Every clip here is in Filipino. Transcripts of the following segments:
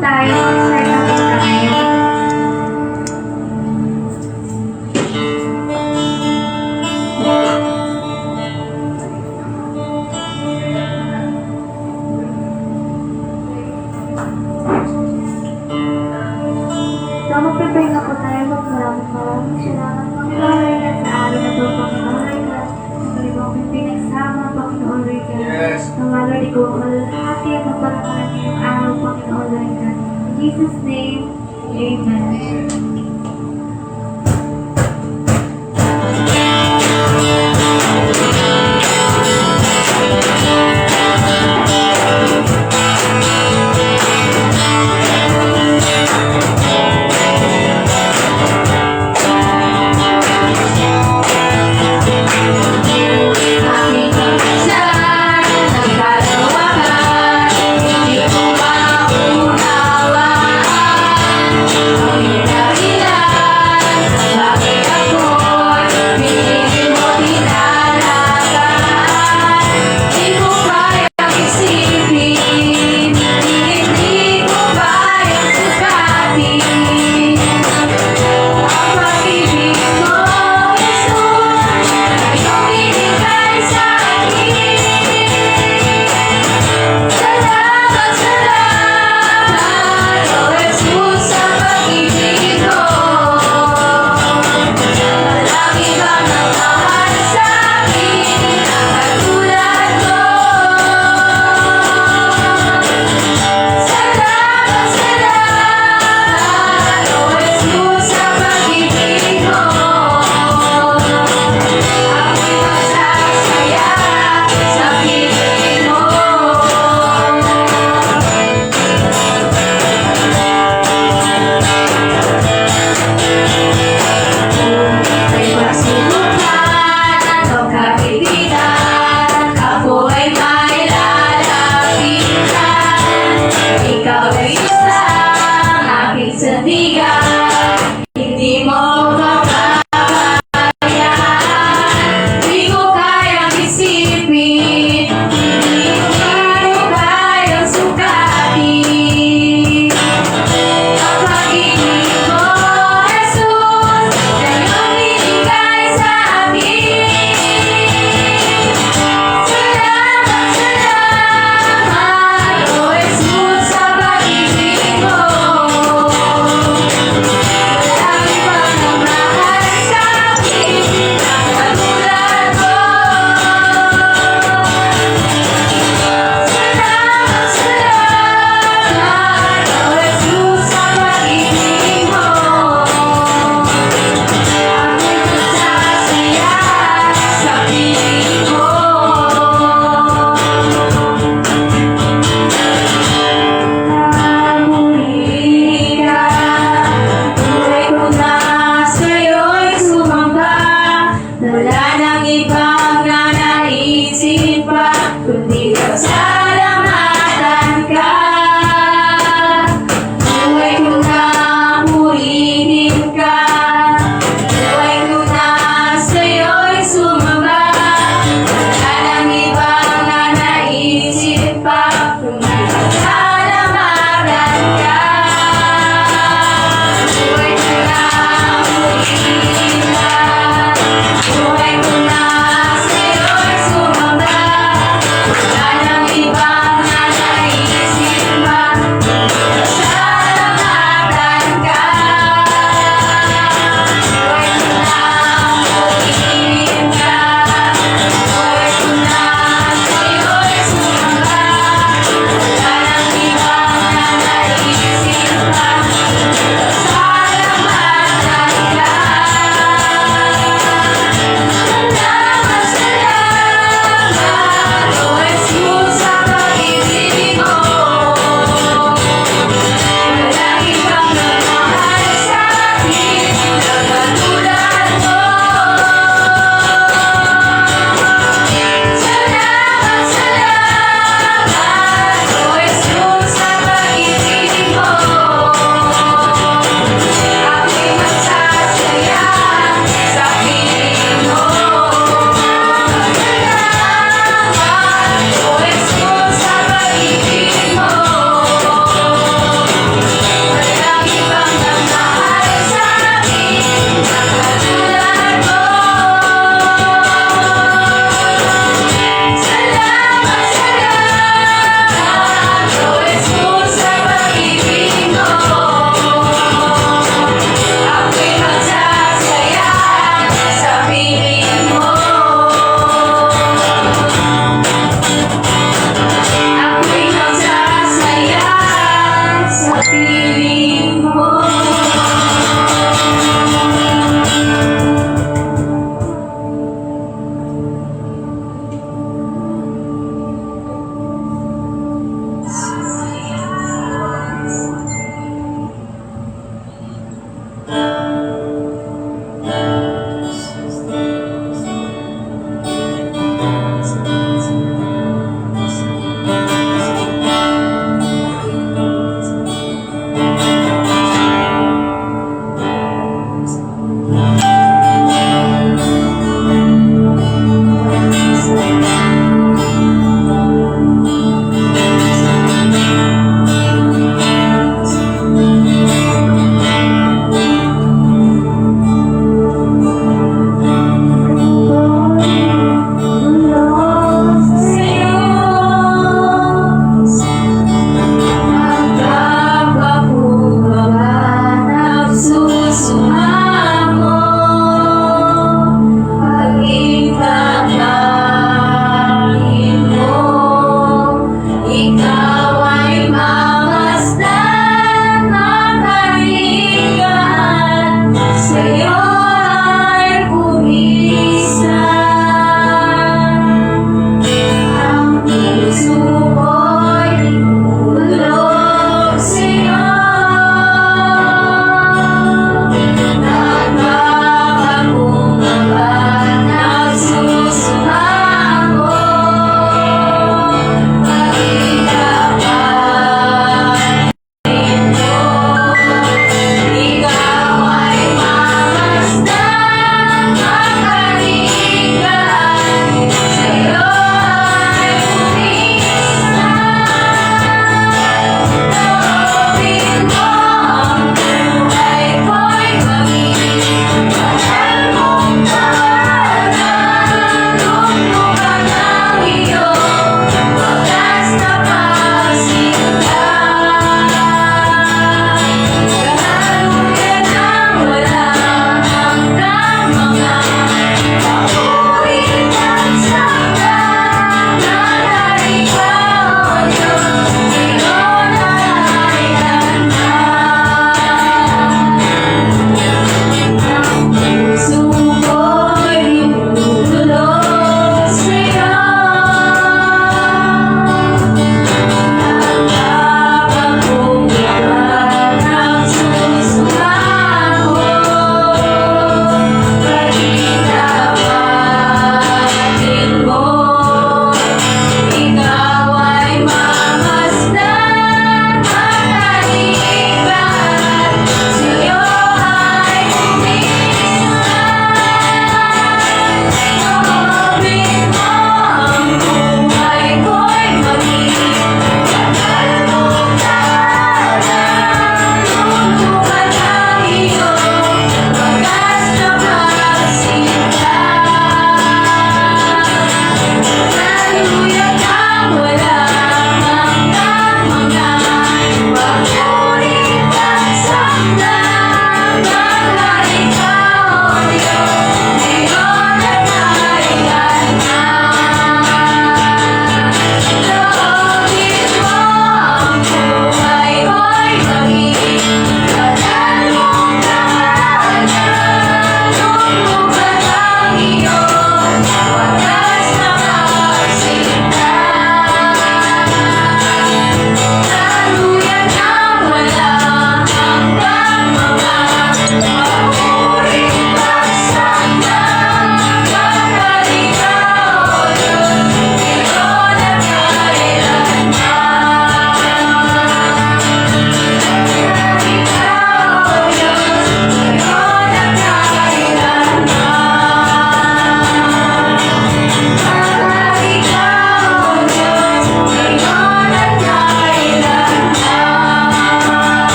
tayo. Mag-start na po tayo. So, mag-prepare na po tayo. Maraming salamat. Panginoon Rica sa araw na ito, Panginoon Rica. Muli mo akong pinagsama, Panginoon Rica. Na malari ko kalahati at magparangalan ngayong araw, Panginoon Rica. In Jesus' name, Amen. Yeah.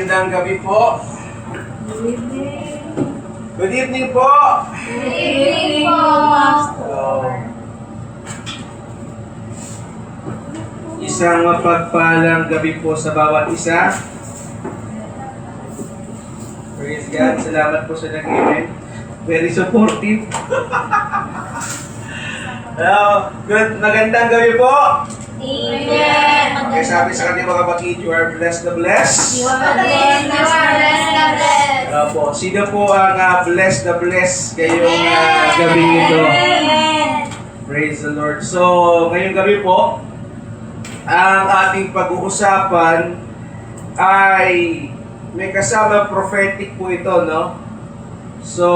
Magandang gabi po. Good evening po. Good evening po, Pastor. Isang mapagpalang gabi po sa bawat isa. Praise God. Salamat po sa nag-amen. Very supportive. Good. Magandang gabi po. Amen. Okay, sabi sa kanila mga kapatid, you are blessed na blessed. You are blessed na blessed. Po, sino po ang blessed na blessed ngayong gabi nito? Praise the Lord. So, ngayong gabi po, ang ating pag-uusapan ay may kasama prophetic po ito, no? So,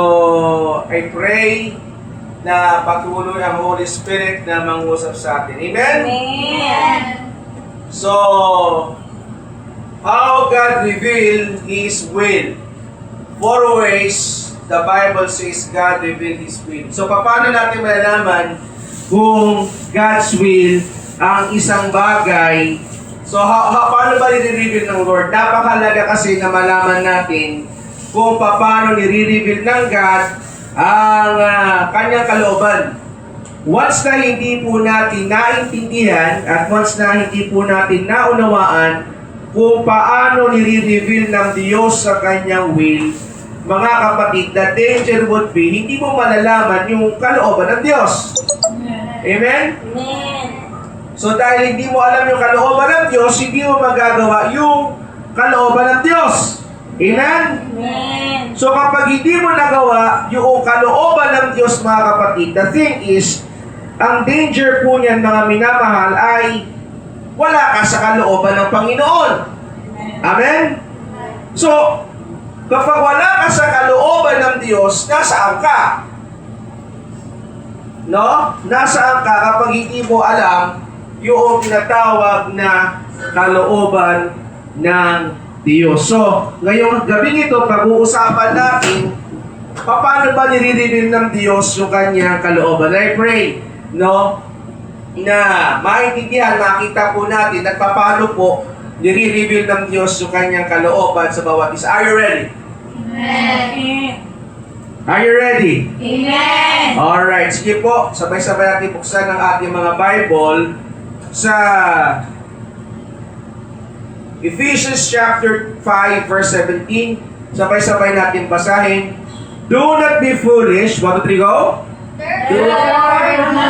I pray na patuloy ang Holy Spirit na mangusap sa atin. Amen? Amen. So, how God revealed His will. 4 ways the Bible says God revealed His will. So, paano natin malalaman kung God's will ang isang bagay? So, paano ba nire-reveal ng Lord? Napakahalaga kasi na malaman natin kung paano nire-reveal ng God ang kanyang kalooban. Once na hindi po natin naintindihan at once na hindi po natin naunawaan kung paano nire-reveal ng Diyos sa kanyang will, mga kapatid, the danger would be hindi mo malalaman yung kalooban ng Diyos. Amen? Amen. So dahil hindi mo alam yung kalooban ng Diyos, hindi mo magagawa yung kalooban ng Diyos. Amen? Amen. So kapag hindi mo nagawa yung kalooban ng Diyos, mga kapatid, the thing is, ang danger po niyan, mga minamahal, ay wala ka sa kalooban ng Panginoon. Amen? So, kapag wala ka sa kalooban ng Diyos, nasaan ka? No? Nasaan ka kapag hindi mo alam yung tinatawag na kalooban ng Diyos. So, ngayong gabi nito, pag-uusapan natin paano ba nire-reveal ng Diyos yung kanyang kalooban. I pray, no, na maintindihan, makita po natin at paano po nire-reveal ng Diyos yung kanyang kalooban sa bawat isa. Are you ready? Amen. Are you ready? Amen. Alright, sige po, sabay-sabay natin buksan ang ating mga Bible sa Ephesians chapter 5 verse 17. Sabay-sabay natin basahin. Do not be foolish. 1, 2, 3, go. Do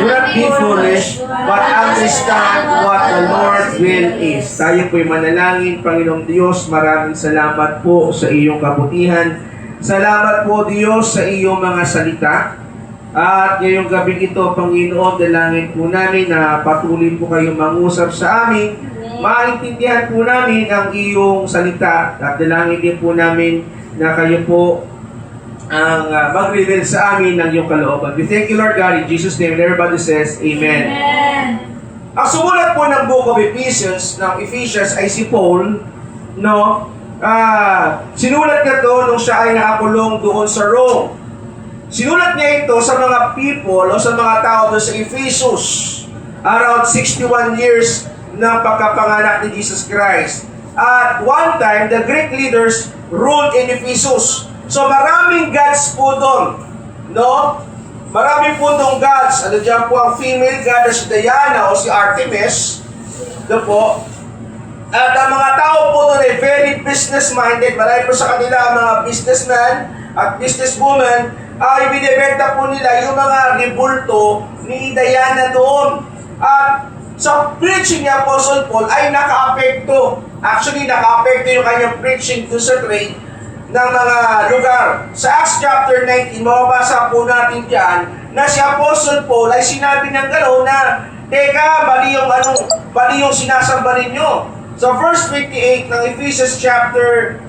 not be foolish, but understand what the Lord's will is. Tayo po'y manalangin. Panginoong Diyos, maraming salamat po sa iyong kabutihan. Salamat po, Diyos, sa iyong mga salita. At ngayong gabi ito, Panginoon, dalangin po namin na patuloy po kayong mangusap sa amin. Maintindihan po namin ang iyong salita. At dalangin din po namin na kayo po ang mag-reveal sa amin ng iyong kalooban. We thank you, Lord God, in Jesus' name. And everybody says, Amen. Amen. Ang sumulat po ng Book of Ephesians, ng Ephesians, ay si Paul, no? Sinulat niya to nung siya ay nakakulong doon sa Rome. Sinulat niya ito sa mga people o sa mga tao doon sa Ephesus. Around 61 years ng pagkapanganak ni Jesus Christ. At one time, the Greek leaders ruled in Ephesus. So maraming gods po doon. No? Maraming po doon gods. Ano dyan po ang female god na si Diana o si Artemis. Ito po. At ang mga tao po doon ay very business-minded. Marami po sa kanila ang mga businessmen at businesswomen ay binibenta po nila yung mga ribulto ni Diana doon. At sa preaching ni Apostle Paul ay naka-apekto. Actually, naka-apekto yung kanyang preaching to sa trade ng mga lugar. Sa Acts chapter 19, mababasa po natin dyan na si Apostle Paul ay sinabi ng gano'n na, teka, bali yung sinasamba ninyo. So verse 28 ng Ephesians chapter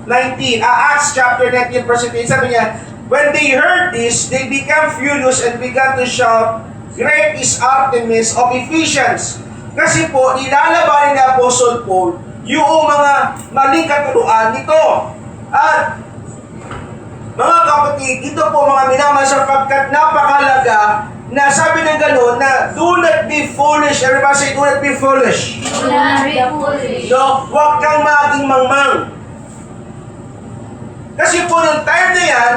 19, Acts chapter 19 verse 28, sabi niya, when they heard this, they became furious and began to shout, Great is Artemis of Ephesians. Kasi po, nilalabanin ni Apostle Paul yung mga maling katuruan nito. At mga kapatid, ito po mga minamahal sapagkat napakalaga na sabi ng gano'n na do not be foolish. Everybody say, do not be foolish. Do not be foolish. No, huwag kang maging mangmang. Kasi po nung time na yan,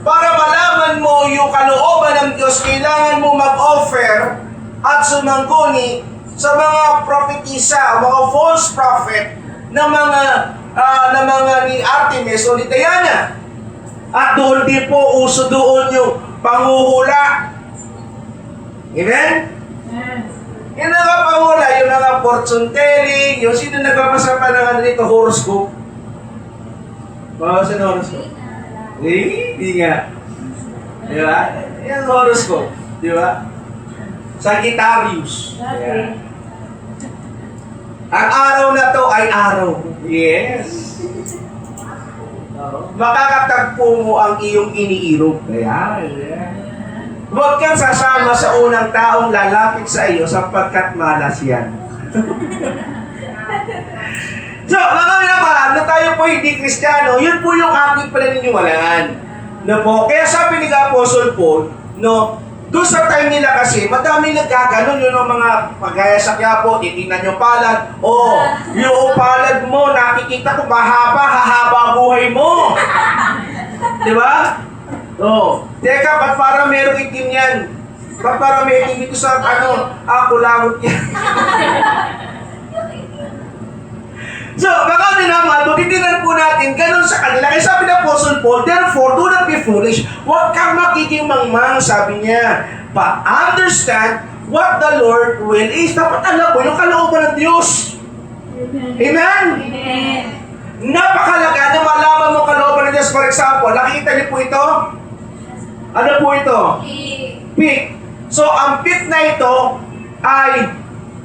para malaman mo yung kalooban ng Diyos, kailangan mo mag-offer at sumangguni sa mga propetisa, mga false prophet na mga ni Artemis o ni Diana. At doon din po uso doon yung panghuhula. Amen? Yung mga panghuhula, yung mga fortune telling, yung sino nagbabasa pa ng ano dito, horoscope. Babasa ng horoscope? Hindi nga. Di ba? Yung horoscope. Di ba? Sagittarius. Yeah. Ang araw na to ay araw. Yes. Makakatagpo mo ang iyong iniirog. Ayan. Huwag kang sasama sa unang taong lalapit sa iyo sapagkat malas yan. So, mga naman, na tayo po hindi Kristiyano, yun po yung ating paniniwalaan. No po? Kaya sabi ni Apostle Paul, no, doon sa time nila kasi, madami nagkaganon yun ang mga pagaya sa Quiapo, titingnan yung palad. Oh, yung palad mo, nakikita ko, hahaba buhay mo. Di ba? Oh, teka, ba't parang merong itim yan? Ba't parang may itim ito sa, kulangot yan? So, baka naman, titinan po natin, ganun sa kanila. Kaya sabi ng Apostle Paul, therefore, do not be foolish. Huwag kang magiging mangmang, sabi niya. But understand what the Lord will is. Dapat alam mo yung kalooban ng Diyos. Amen? Amen. Napakalaga na malaman mo kalooban ng Diyos. For example, nakikita niyo po ito? Ano po ito? Pig. So, ang pig na ito ay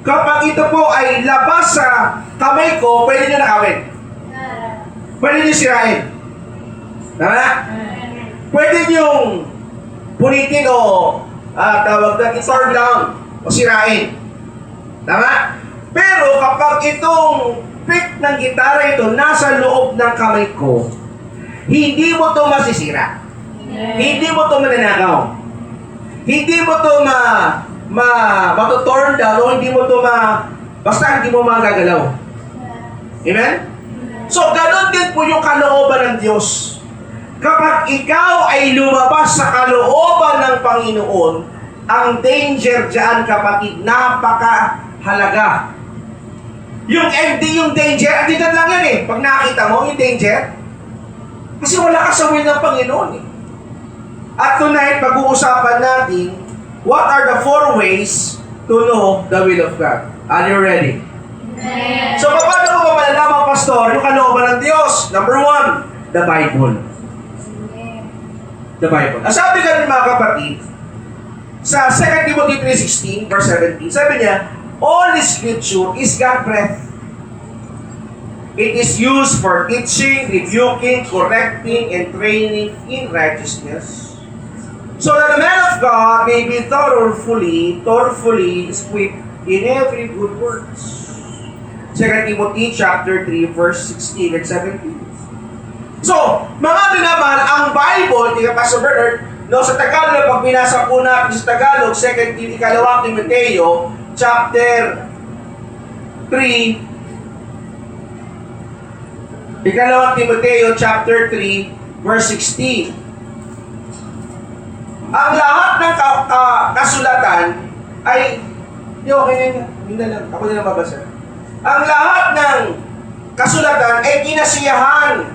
kapag ito po ay labas sa kamay ko, pwede nyo nakawin. Pwede nyo sirain. Tama? Pwede nyo punitin o tawag na i-torn down o sirain. Tama? Pero kapag itong pick ng gitara ito nasa loob ng kamay ko, hindi mo to masisira. Hindi mo to mananakaw. Hindi mo to matutorn down o hindi mo to basta hindi mo magagalaw. Amen? So, ganun din po yung kalooban ng Diyos. Kapag ikaw ay lumabas sa kalooban ng Panginoon, ang danger dyan, kapatid, napakahalaga. Yung danger, adidan lang yan eh. Pag nakita mo, yung danger, kasi wala ka sa will ng Panginoon eh. At tonight, pag-uusapan natin, what are the 4 ways to know the will of God? Are you ready? So, paano ko ba malalaman, Pastor, yung kalooban ng Diyos? Number 1, the Bible. The Bible. Ang sabi ka rin mga kapatid, sa 2 Timothy 3:16, verse 17, sabi niya, all Scripture is God breathed. It is used for teaching, rebuking, correcting, and training in righteousness, so that the man of God may be thoroughly equipped in every good works. 2 Timothy chapter 3, verse 16 and 17. So, mga naman, ang Bible, tika Pastor Bernard, no, sa Tagalog, pag binasa po natin sa Tagalog, 2 Timoteo, chapter 3, Timoteo, chapter 3, verse 16. Ang lahat ng kasulatan ay, okay na lang, ako na lang babasa. Ang lahat ng kasulatan ay kinasiyahan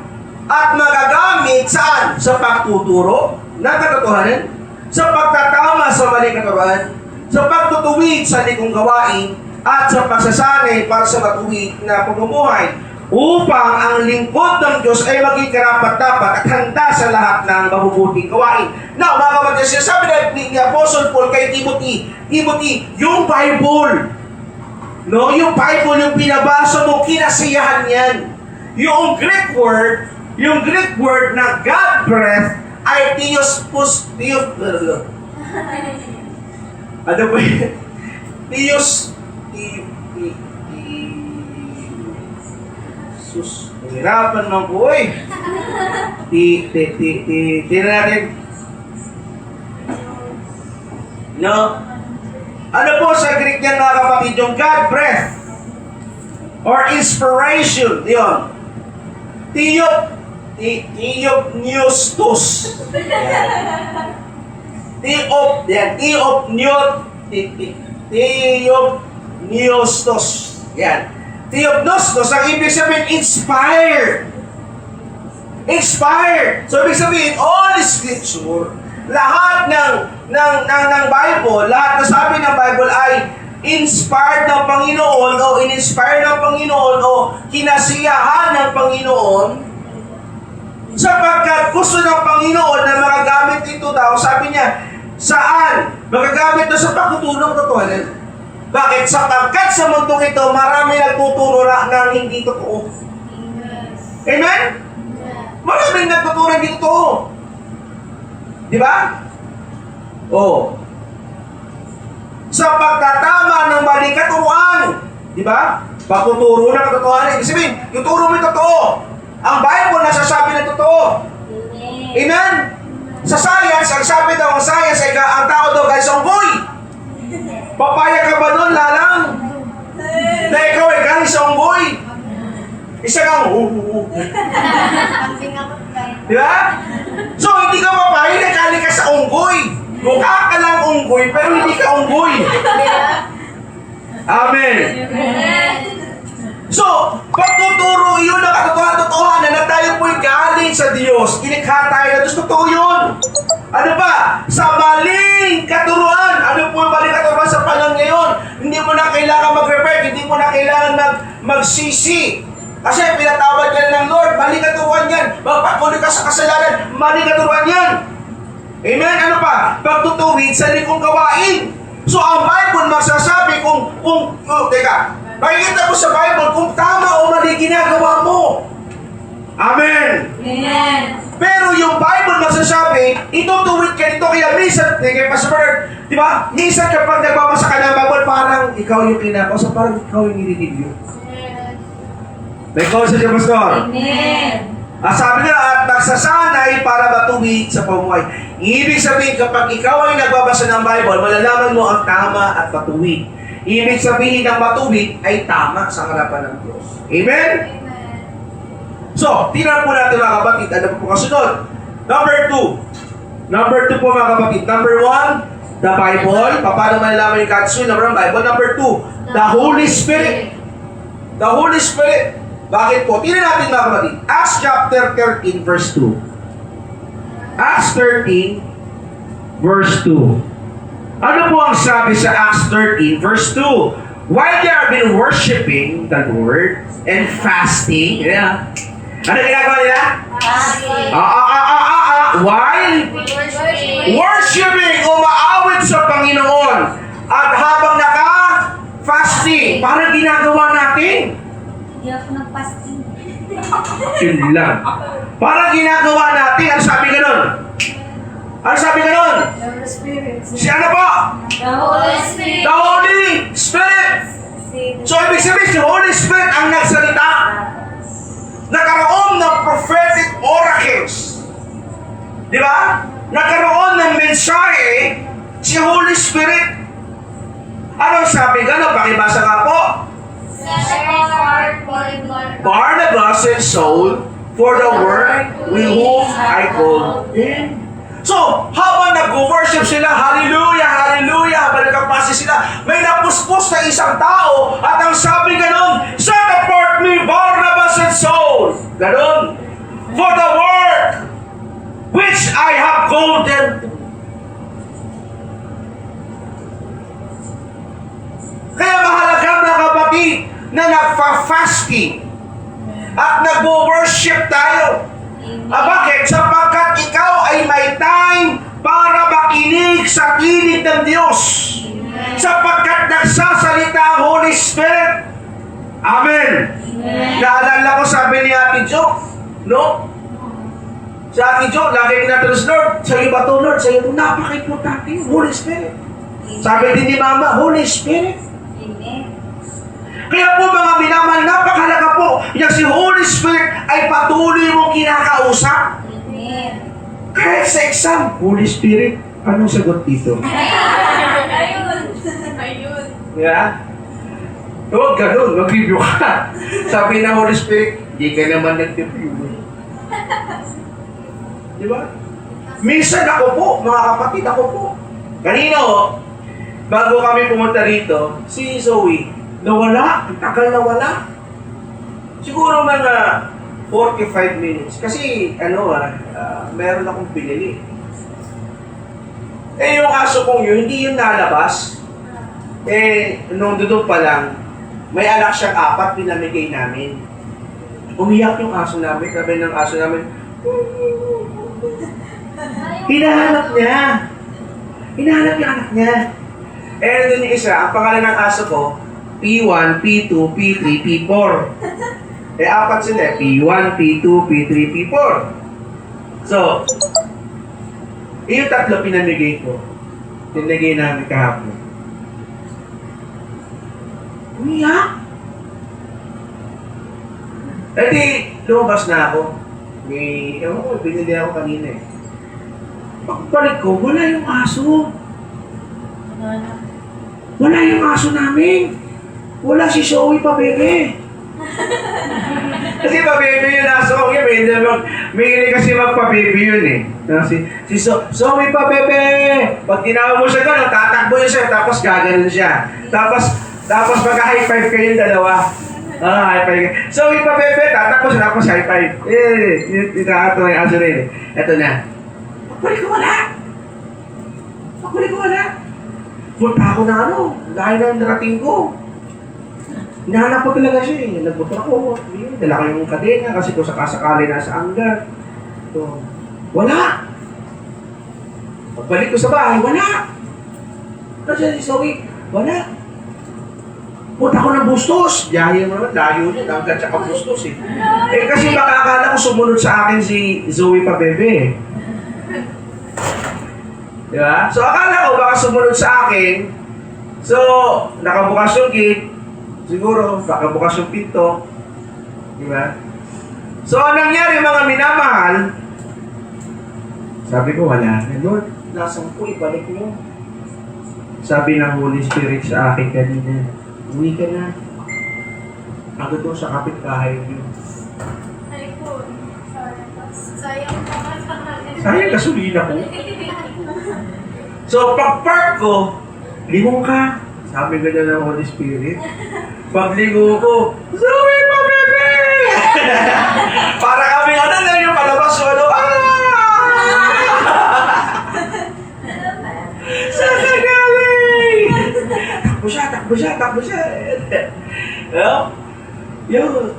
at magagamit saan? Sa pagtuturo ng katotohanan, sa pagtatama sa maling katuruan, sa pagtutuwid sa likong gawain, at sa pagsasanay para sa matuwid na pamumuhay, upang ang lingkod ng Diyos ay maging karapat-dapat at handa sa lahat ng mabubuting gawain. Now, mga kapatid, sinasabi ni Apostle Paul kay Timothy, yung Bible, no, yung Bible, yung binabasa mo, kinasiyahan yan. Yung Greek word na God breath ay ano ba yun? Sus, mahirapan man po eh. Tira natin. No? Ano po sa Greek yan mga kapatid? Yung God breath or inspiration. Yun. Tiyop. Theopneustos. Theopneustos. Yan. Theopneustos, ang ibig sabihin, inspired. Inspired. So, ibig sabihin, all Scripture, lahat ng Bible, lahat na sabi ng Bible ay inspired ng Panginoon o in-inspire ng Panginoon o kinasiyahan ng Panginoon sapagkat gusto ng Panginoon na magagamit ito daw. Sabi niya, saan? Magagamit ito sa pagtutulong katotohanan. Bakit? Sapagkat sa mundong ito, marami nagtuturo ng hindi totoo. Amen? Maraming nagtuturo ng hindi totoo. Di ba? Oh. Sa pagtatama ng maling katuruan. Di ba? Pagtuturo ng katotohanan. Ibig sabihin, tuturo mo yung totoo. Ang Bible nasasabi ng totoo. Amen? Sa science, ang sabi daw ng science ay ang tao daw guys, unggoy. Papaya ka ba doon, lalang? Na ikaw ay galing sa unggoy. Isa kang Di ba? So, hindi ka papaya na galing ka sa unggoy. Mukha ka lang unggoy, pero hindi ka unggoy. Amen. So, pagtuturo yun ang katotohanan na tayo po'y galing sa Diyos. Kinikha tayo na Diyos. Totoo yun. Ano pa? Sa maling katuruan. Ano po yung maling katuruan sa panahon ngayon? Hindi mo na kailangan mag-repent. Hindi mo na kailangan magsisi. Kasi pinatawad ka ng Lord. Maling katuruan yan. Magpakuloy ka sa kasalanan. Maling katuruan yan. Amen? Ano pa? Pagtutuwid sa likong gawain. So, ang Bible magsasabi teka, makikita mo sa Bible kung tama o mali ginagawa mo. Amen. Amen. Pero yung Bible magsasabi, itutuwid ka nito. Kaya minsan, kay Pastor Bernard, di ba? Minsan kapag nagbabasa ka ng Bible, parang ikaw yung kinakausap, parang ikaw yung nililibyo. May cause siya, Pastor. Amen. Sabi nila, at nagsasanay para matuwid sa pamuhay. Ibig sabihin, kapag ikaw ay nagbabasa ng Bible, malalaman mo ang tama at matuwid. Ibig sabihin ng matuwid ay tama sa harapan ng Diyos. Amen? So, tingnan po natin mga kapatid. Ano po kasunod? Number 2 po mga kapatid. Number 1, the Bible. Paano malalaman yung God's will? Number 1, Bible. Number 2, the Holy Spirit. The Holy Spirit. Bakit po? Tingnan natin mga kapatid. Acts chapter 13 verse 2. Acts 13 verse 2. Ano po ang sabi sa Acts 13 verse 2? While they have been worshiping the Lord and fasting, ano ginagawa nila? While worshiping, umaawit sa Panginoon. At habang naka-fasting, parang ginagawa natin. Hindi ako nag-fasting. Yun lang. Parang ginagawa natin. Ano sabi ganun? Ano sabi ganun? The Holy Spirit. Si ano po? The Holy Spirit. The Holy Spirit. So, ibig sabihin, si Holy Spirit ang nagsalita. Nagkaroon ng prophetic oracles. Di ba? Nagkaroon ng mensahe si Holy Spirit. Ano sabi ganun? Pakibasa nga po. Barnabas and Saul for the work with whom I called him. So, habang nag-worship sila, hallelujah, hallelujah, habang nagkapasi sila, may napuspos na isang tao at ang sabi ganon, set apart me Barnabas and Saul. Ganon. For the work which I have called them to. Kaya mahalaga mga kapatid na nagfa-fasting at nag-worship tayo. Bakit? Sapagkat ikaw ay may time para makinig sa tinig ng Diyos. Sapagkat nagsasalita ang Holy Spirit. Amen. Naalala ko sabi ni Ate Jo, no? Si Ate Jo, lagi kinatanong, Lord, sa iyo ba ito, Lord? Sa iyo ito, napaka-importante yung Holy Spirit. Sabi din ni Mama, Holy Spirit. Kaya po mga minamahal, napakalaga po, yung si Holy Spirit ay patuloy mong kinakausap. Kahit sa exam, Holy Spirit, anong sagot dito? Ayun. Yeah? Huwag ganun, mag-review ka. Sabi ng Holy Spirit, hindi ka naman nag-review. Di ba? Minsan ako po, mga kapatid, ako po. Kanina bago kami pumunta rito, si Zoe, nawala. Ang tagal nawala. Siguro mga 45 minutes. Kasi, meron akong pinili. Yung aso kong yun, hindi yun nalabas. Nung doon pa lang, may anak siyang 4, pinamigay namin. Umiyak yung aso namin, sabi ng aso namin, hinahanap niya. Hinahanap yung anak niya. Doon yung isa, ang pangalan ng aso ko, P1, P2, P3, P4. 4 sila, P1, P2, P3, P4. So, yung 3 pinamigay ko. Pinamigay namin kahapon. Umiyak. Di, lumabas na ako. Binili ako kanina eh. Pagpalit ko, wala yung aso. Wala yung aso namin. Wala si Zoe pa, bebe. Kasi pa-baby yun, aso ko yun. May kasi magpa-baby yun eh. Si Zoe pa, bebe. Pag tinawag mo siya gano'n, tatakbo yun siya, tapos gaganon siya. Tapos magka-high five kayong dalawa. High five. Zoe pa, bebe. Tatakbo siya, tapos high five. Ito yung aso rin. Ito na. Pagpalik ko wala. Punta ako na dahil na narating ko. Hinahanap ko talaga siya eh. Nagbuto ako. Dala ko yung kadena kasi kung sakasakali na sa anggar. So, wala. Pagbalik ko sa bahay, wala. Kasi si Zoe, wala. Punta ko ng Bustos. Biyahe mo naman, layo niya. Anggar tsaka Bustos eh. Kasi makakala ko sumunod sa akin si Zoe pa, bebe. Diba? So, akala ko baka sumunod sa akin. So, nakabukas yung gate. Siguro, nakabukas yung pinto. Diba? So, anong nangyari mga minamahal? Sabi ko, wala na. Lord, nasaan ko, ibalik mo. Sabi ng Holy Spirit sa akin kanina, uwi ka na. Agad doon sa kapitbahay niyo. Ay po, sayang pa sa akin. Sayang gasolina ko. So, pag-park ko, limong ka. Sabi ko na ng Holy Spirit. Pagligo ko, Zoe pa, bebe! Para kami, yung palabas ko, saan ka galing? Takbo siya.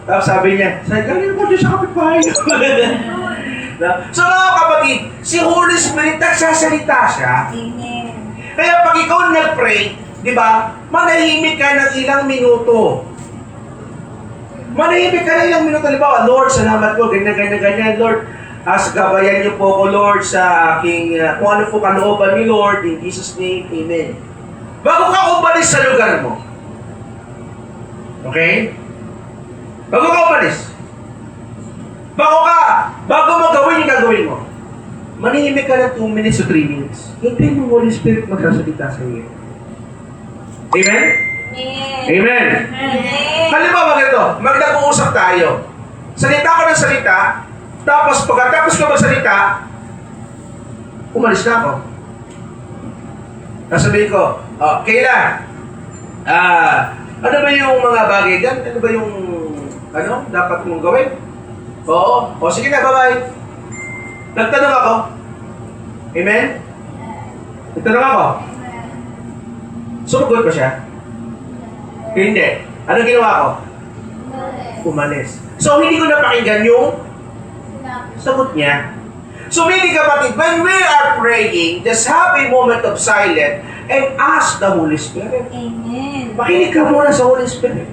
Tapos sabi niya, saan galing mo dyan sa kapitbahay? So mga kapatid, si Holy Spirit nagsasalita siya. Amen. Kaya pag ikaw nag-pray, di ba, manahimik ka ng ilang minuto. Manahimik ka ng ilang minuto. Halimbawa, Lord, salamat po, ganyan. Lord, gabayan niyo po ko, Lord, sa aking, kung ano po kalooban ni Lord, in Jesus' name, Amen. Bago ka umalis sa lugar mo. Okay? Bago ka umalis. Bago mo gawin yung gagawin mo. Manahimik ka ng 2 minutes to 3 minutes. Hintayin mo Holy Spirit magsasalita sa iyo. Amen? Amen? Halimbawa ganito, mag-usap tayo. Salita ko ng salita, tapos pagkatapos ko magsalita, umalis na ako. Sabihin ko, Kayla, ano ba yung mga bagay dyan? Ano ba yung, dapat mong gawin? Oo. Sige na, bye-bye. Nagtanong ako. Amen? Nagtanong ako. Sumugot ko siya? Hindi. Ano ginawa ko? Umalis. So, hindi ko napakinggan yung sagot niya. So, meaning kapatid, when we are praying, just have a moment of silence and ask the Holy Spirit. Amen. Makinig ka muna sa Holy Spirit.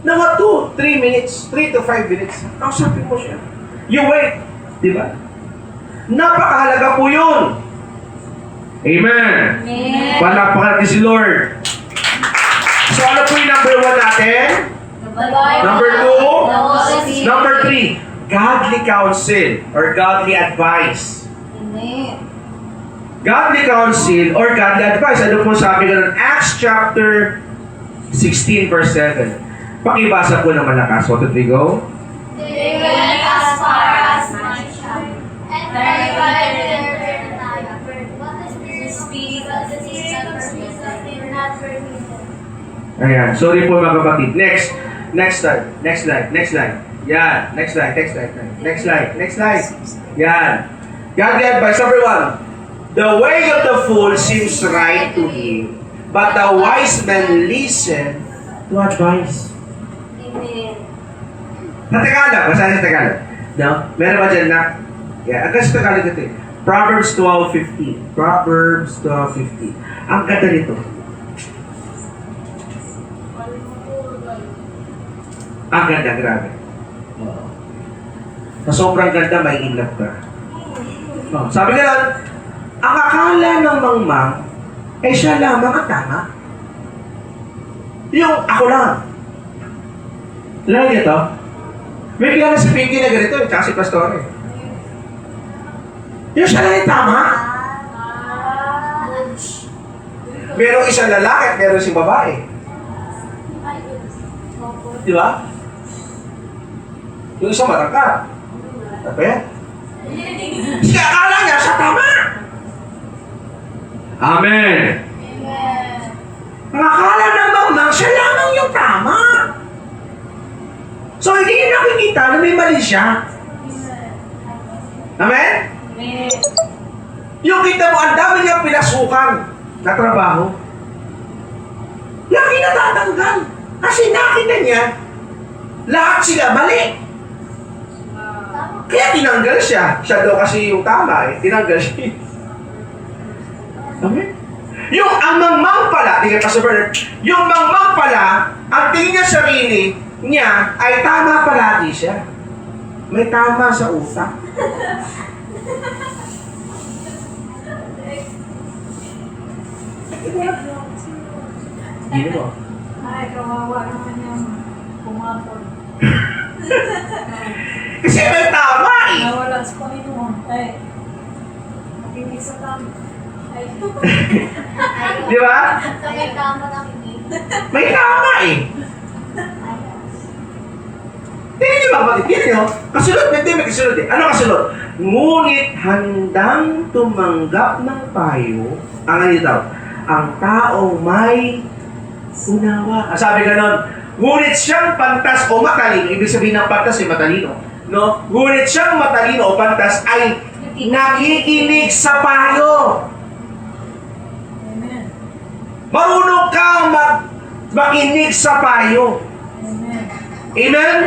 Mga 2, 3 minutes, 3 to 5 minutes, kausapin mo siya. You wait. Di ba? Napakahalaga po yun. Amen. Amen. Palapakan natin si Lord. So ano po yung number 1 natin? Number 2? Number 3, godly counsel or godly advice. Amen. Godly counsel or godly advice. Ano po sabi ko ng Acts chapter 16 verse 7. Pakibasa po ng malakas. 1, 2, 3, go. They went as far as Ayan. Sorry po mga kapatid. Next. Next slide. Next slide. Next slide. Yan. Next slide. Next slide. Next slide. Next slide. Yan. God advice. Number 1. The way of the fool seems right to him, but the wise man listen to advice. Amen. Sa Tagalog. Basahin sa Tagalog. No? Meron ba dyan na? Yeah. Hanggang sa Tagalog ito eh. Proverbs 12:15. Proverbs 12:15. Ang ganda nito. Ang ganda, grabe. Sa sobrang ganda, may in love ka. Oh, sabi nga lang, ang akala ng mangmang ay siya lamang ang tama. Yung ako lang. Alam niyo ito? May kilala si Pinky na ganito, tsaka si Pastor eh. Yung siya lang yung tama. Merong isang lalaki at merong isang babae. Di ba? Yung isang matangkad. Apa yan? Kasi akala niya siya tama. Amen. Ang akala ng mangmang, siya lamang yung tama. So, hindi niya nakikita na may mali siya. Amen? Yung kita mo, ang dami niyang pinasukan na trabaho. Lagi natatanggal. Kasi nakita niya, lahat sila mali. Kaya tinanggal siya. Siya daw kasi yung tama eh. Tinanggal siya. Amen? Yung ang mangmang pala, tingnan pa sa Bernard, yung mangmang pala, ang tingin niya sarili niya ay tama palagi siya. May tama sa utak. Hindi mo. Ay, kawawa naman yung pumatol. Kasi may tama eh. Nawala sa Panginoon. Ay, makinig sa tama. Ay, Di ba? sa may tama nakinig. May tama eh. Tingnan niyo ba kapatid? Tingnan niyo. Kasunod, may kasunod eh. Ano kasunod? Ngunit handang tumanggap ng payo, ang ano daw? Ang taong may unawa. Sabi ganon, ngunit siyang pantas o matalino, ibig sabihin ng pantas ay matalino, no? Ngunit siyang matalino o pantas ay nakikinig sa payo. Amen. Marunong kang makinig sa payo. Amen. Amen?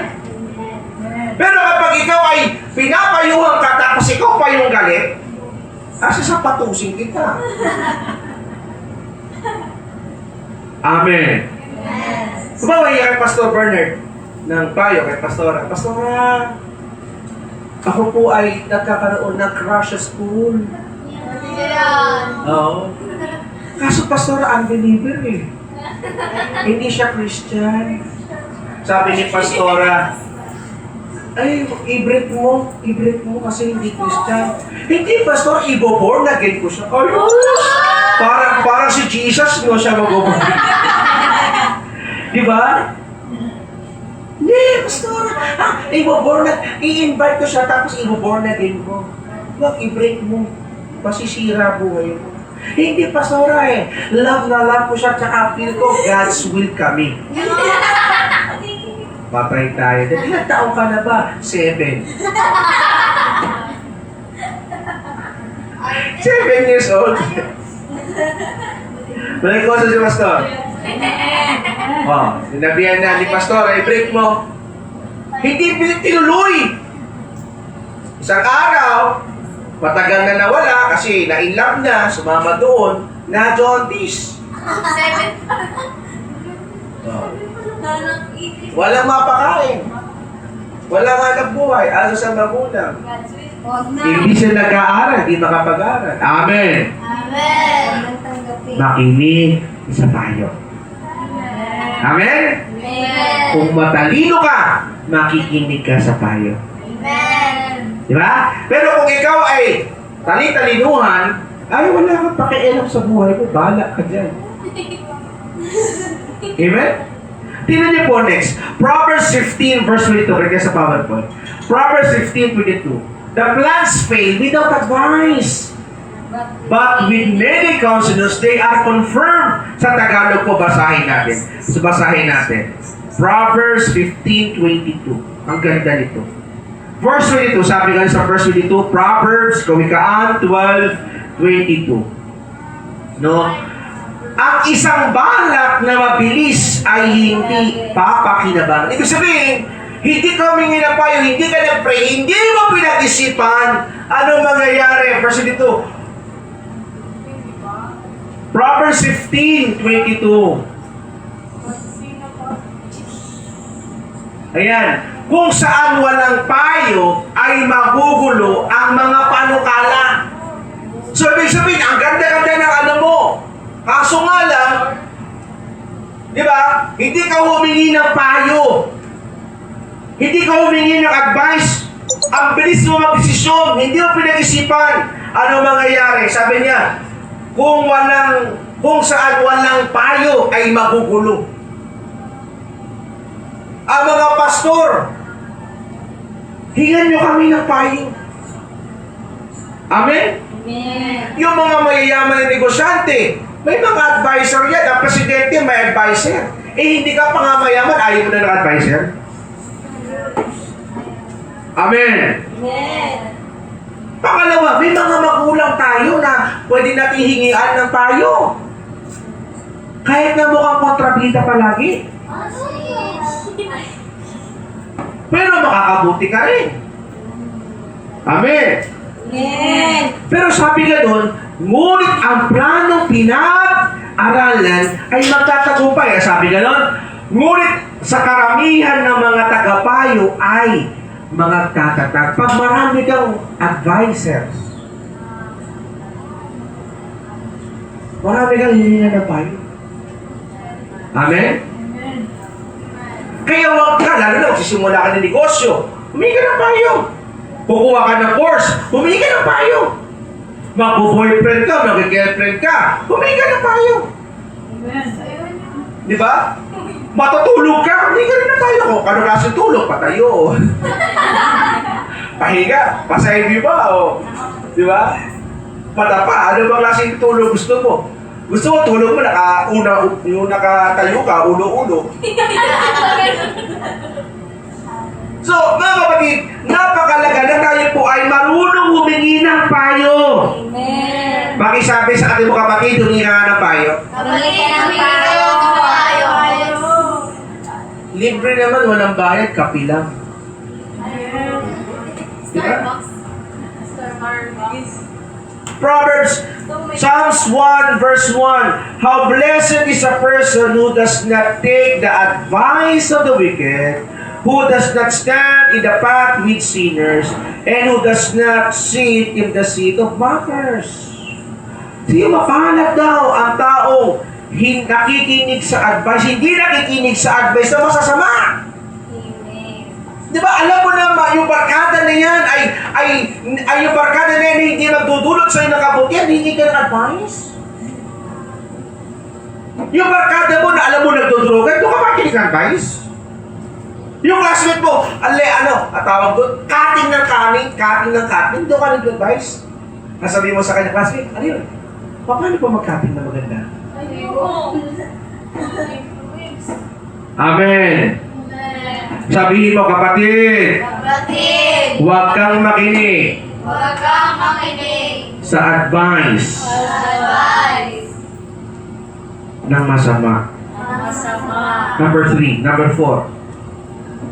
Amen. Pero kapag ikaw ay pinapayuhan ka tapos ikaw pa yung galit, kasi sa patusin kita. Amen. Sumawa kay Pastor Bernard ng payo kay Pastora. Pastora, ako po ay nagkakaroon ng crush sa school. Oo. Kaso Pastora, unbeliever eh. Hindi siya Christian. Sabi ni Pastora, ay, i-break mo kasi hindi Christian. Hindi, Pastor, i-born again ko siya. Ay, parang si Jesus, no, siya mag-born. Di ba? Hindi, Pastor. I-born again. I-invite ko siya, tapos i-born again ko. Huwag, i-break mo. Pasisira buhay mo. Hindi, Pastor, eh. Love na love ko siya, tsaka feel ko, God's will kami. Patay tayo. Ilang taong ka na ba? 7. 7 years old. Balik ko sa si Pastor. Oh, sinabihan na ni Pastor, ay break mo. Hindi tinuloy. Isang araw, matagal na nawala kasi na-inlove na, sumama doon, na jaundice. Oh. Walang mapakain. Walang hanap buhay. Asa sa magulang. Hindi siya nag-aaral, hindi makapag-aaral. Amen. Amen. Makinig sa payo. Amen? Amen. Kung matalino ka, makikinig ka sa payo. Amen. Di ba? Pero kung ikaw ay tali-talinuhan, ay wala kang pakialam sa buhay mo, bahala ka dyan. Amen? Tingnan niyo po next. Proverbs 15 verse 22. Kaya sa PowerPoint. Proverbs 15:22. The plans fail without advice. But with many consonants, they are confirmed. Sa Tagalog po, basahin natin. So, basahin natin. Proverbs 15:22. Ang ganda nito. Verse 22, sabi nga sa verse 22, Proverbs, Kawikaan 12:22. No? Ang isang balak na mabilis ay hindi papakinabangan. Ibig sabihin, hindi ka humingi ng payo, hindi ka nag-pray, hindi mo pinag-isipan anong mangyayari. Verse 22. Proverbs 15:22. Ayan. Kung saan walang payo, ay magugulo ang mga panukala. So, ibig sabihin, ang ganda-ganda ng ano mo. Kaso nga lang, di ba, hindi ka humingi ng payo. Hindi ka humingi ng advice. Ang bilis mo mag-desisyon, hindi mo pinag-isipan ano mangyayari. Sabi niya, kung saan walang payo ay magugulo. Ang mga pastor, hingan nyo kami ng payo. Amen? Amen. Yung mga mayayaman na negosyante, may mga advisor yan. Ang presidente may advisor. Eh, hindi ka pa nga mayaman, ayaw mo na ng advisor. Amen. Amen. Pangalawa, may mga magulang tayo na pwede natin hingian ng payo. Kahit na mukhang kontrabida palagi. Pero makakabuti ka rin. Amen. Amen. Pero sabi nga doon, ngunit ang planong pinag-aralan ay magtatagumpay. Sabi nga doon, ngunit sa karamihan ng mga tagapayo ay mga tatatag. Pag marami kang advisors, marami kang hininga ng payo. Amen? Kaya huwag ka, lalo na magsisimula ka ng negosyo, humingi ka ng payo. Kukuha ka ng course, humingi ka ng payo. Mag-boyfriend ka, mag-girlfriend ka, humingi ka ng payo. Di ba? Matutulog ka, humingi ka rin ng payo. Kung ano kasi tulog, patayo. Pahinga, pasaybi ba? O, di ba? Patapa, ano bang klaseng tulog gusto mo? Gusto mo tulog mo, yung nakatayo ka, ulo-ulo. So, mga kapatid, napakalaga na tayo po ay marunong humingi ng payo. Amen. Pakisabi sa ating mga kapatid, humingi ka ng payo. Humingi ng payo. Libre naman, walang bayad, kapi lang. Diba? Proverbs, Psalms 1 verse 1. How blessed is a person who does not take the advice of the wicked, who does not stand in the path with sinners, and who does not sit in the seat of mockers. Siya mapalad daw ang taong nakikinig sa advice, hindi nakikinig sa advice na masasama. Di ba, alam mo na yung barkada na yan ay yung barkada na yan hindi magdudulot sa'yo ng kabutihan, hindi ka ng advice. Yung barkada mo na alam mo nagdudrogan, doon ka makikinig ng advice. Yung classmate mo, tawag doon, cutting ng cutting, doon ka nag-advice. Nasabi mo sa kanya, classmate, ano yun? Paano pa mag-cutting na maganda? Amen. Sabihin mo, kapatid, huwag kang makinig sa advice ng masama. Number 4,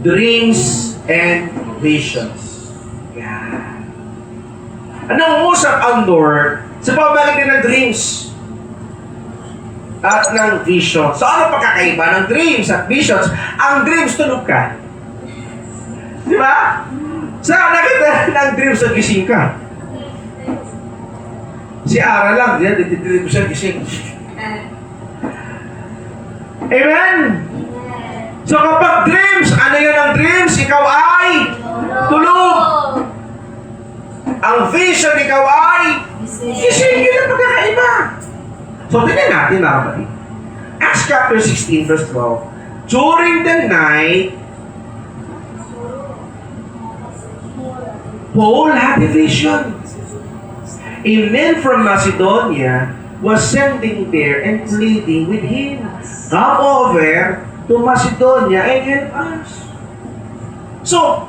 dreams and visions. Yeah. Anong usap ang Lord sa pamamagitan ng dreams at ng visions? So, ano pagkakaiba ng dreams at visions? Ang dreams, tulog ka. Di ba? Sa nakita ng dreams at gising ka. Si Ara lang, diyan, dititili ko siya gising. Amen? So kapag dreams, ano yun ang dreams? Ikaw ay tulog. Ang vision, ikaw ay gising. Yun ang pagkakaiba. So tingnan natin mga kapatid. Acts chapter 16 verse 12. During the night, Paul had a vision. a man from Macedonia was sending there and pleading with him, come over to Macedonia and help us. So,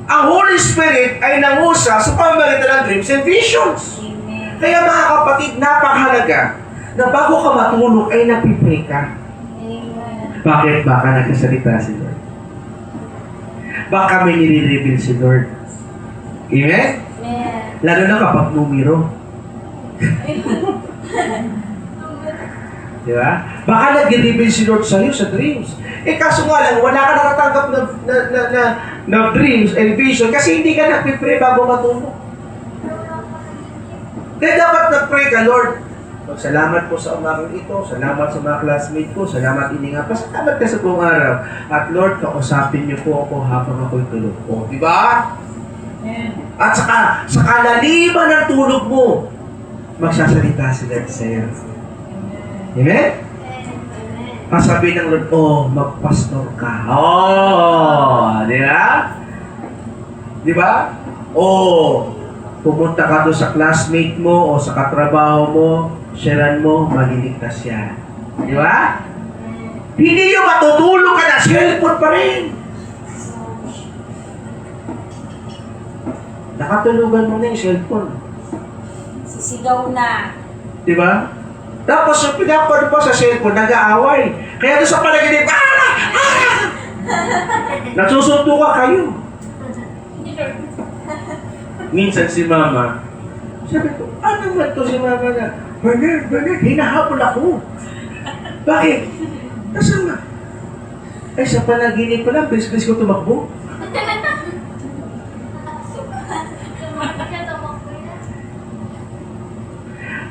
ang Holy Spirit ay nangusa sa pamamagitan ng dreams and visions. Amen. Kaya mga kapatid, napakahalaga na bago ka matulog ay nagpipray ka. Amen. Bakit? Baka nagsasalita si Lord. Baka may nire-reveal si Lord. Amen? Amen. Lalo na kapag numero. Di ba? Baka nag-reveal si Lord sa'yo sa dreams. Eh kaso nga lang, wala ka nakatanggap na dreams and vision kasi hindi ka nagpipray bago matulog. Kaya dapat nag-pray ka, Lord. Salamat po sa umagang ito, salamat sa mga classmate ko, salamat ini nga, pasalamat ka sa buong araw. At Lord, kausapin niyo po ako habang ako'y tulog po. Di ba? At sa kalaliman ng tulog mo, magsasalita si Lord sa'yo. Amen? Kasabi ng Lord, oh, magpastor ka. Oh, di ba? Di ba? Oh, pumunta ka doon sa classmate mo o sa katrabaho mo, sharean mo, maliligtas yan. Di ba? Hindi yung matutulog ka na, cellphone pa rin. Nakatulugan mo na yung cellphone. Sisigaw na. Di ba? Tapos yung pinapanood pa sa cellphone, nag-aaway. Kaya doon sa panaginip, nagsusunto ka kayo. Minsan si Mama, sabi ko, ano man to si Mama na, Bernard, hinahabol ako. Bakit? Nasaan na? Ay, sa panaginip ko lang, bilis-bilis ko tumakbo.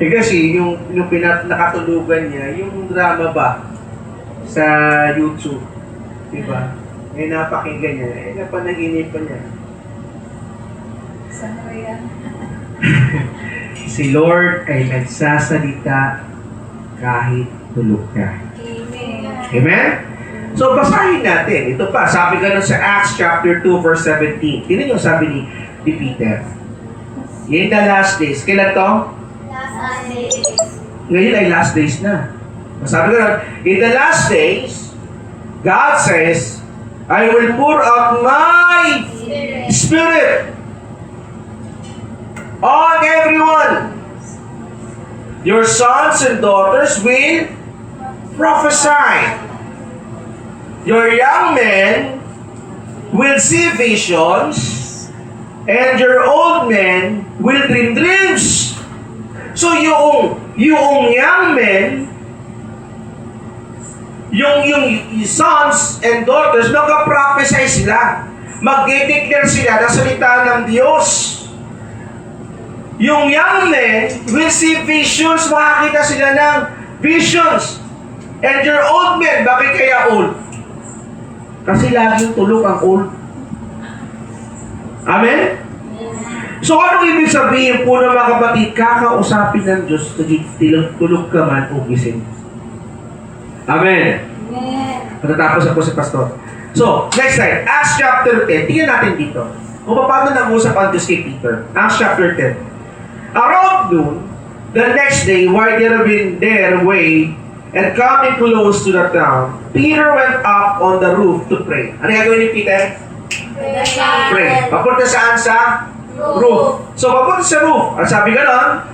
Eh kasi, yung nakatulugan niya, yung drama ba sa YouTube, di ba? Eh napakinggan niya, eh napanaginip pa niya. Saan ba yan? Si Lord ay nagsasalita kahit tulog ka. Amen. Amen? So basahin natin. Ito pa, sabi ka nun sa Acts chapter 2 verse 17. Tingnan yung sabi ni Peter. In the last days. Kailan to? Last days. Ngayon ay last days na. Sabi ko na, in the last days, God says, I will pour out my Spirit on everyone. Your sons and daughters will prophesy. Your young men will see visions, and your old men will dream dreams. So yung young men, yung sons and daughters, magka-prophesy sila. Mag-declare sila ng salita ng Diyos. Yung young men will see visions, makakita sila ng visions. And your old men, bakit kaya old? Kasi laging tulog ang old. Amen? So anong ibig sabihin po ng mga kapatid, kakausapin ng Diyos, tulog ka man o gising. Amen? Amen. Matatapos ako si Pastor. So, next slide. Acts chapter 10. Tingnan natin dito. Kung paano nag-usap ang Diyos kay Peter. Acts chapter 10. Around noon, the next day, while they were in their way and coming close to the town, Peter went up on the roof to pray. Ano gagawin ni Peter? Pray. Papunta saan sa roof. So, papunta sa roof. At sabi ganon,